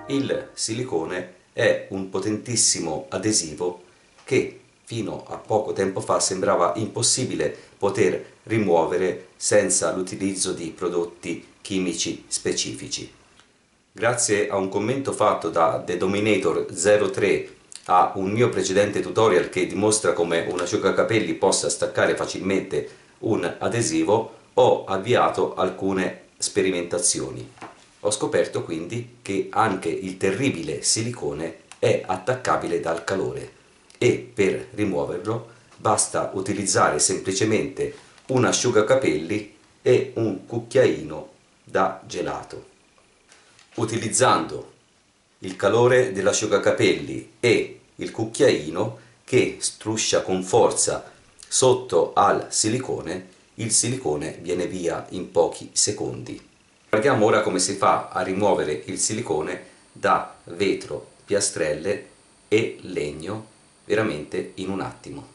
Il silicone è un potentissimo adesivo che fino a poco tempo fa sembrava impossibile poter rimuovere senza l'utilizzo di prodotti chimici specifici. Grazie a un commento fatto da The Dominator 03 a un mio precedente tutorial che dimostra come un asciugacapelli possa staccare facilmente un adesivo, ho avviato alcune sperimentazioni. Ho scoperto quindi che anche il terribile silicone è attaccabile dal calore e per rimuoverlo basta utilizzare semplicemente un asciugacapelli e un cucchiaino da gelato. Utilizzando il calore dell'asciugacapelli e il cucchiaino che struscia con forza sotto al silicone, il silicone viene via in pochi secondi. Guardiamo ora come si fa a rimuovere il silicone da vetro, piastrelle e legno veramente in un attimo.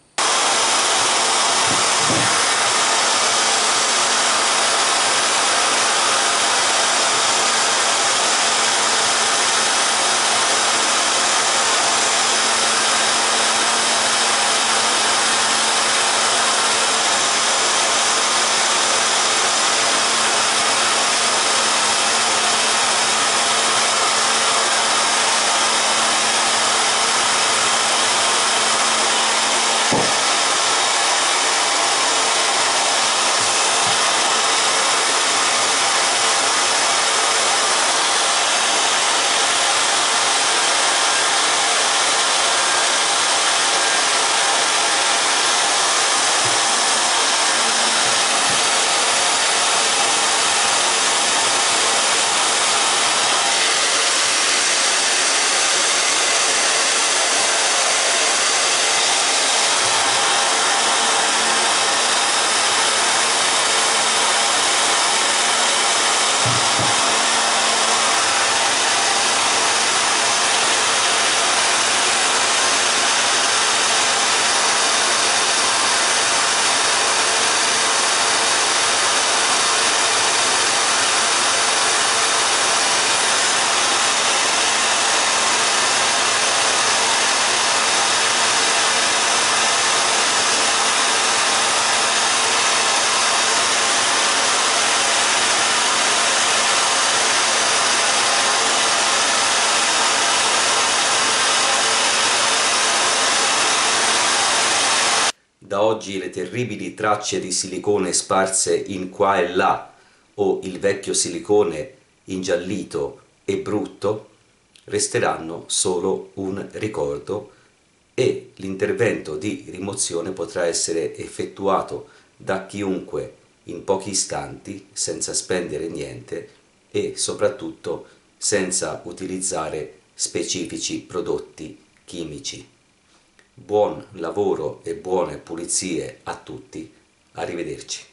Da oggi le terribili tracce di silicone sparse in qua e là, o il vecchio silicone ingiallito e brutto, resteranno solo un ricordo e l'intervento di rimozione potrà essere effettuato da chiunque in pochi istanti, senza spendere niente e soprattutto senza utilizzare specifici prodotti chimici. Buon lavoro e buone pulizie a tutti, arrivederci.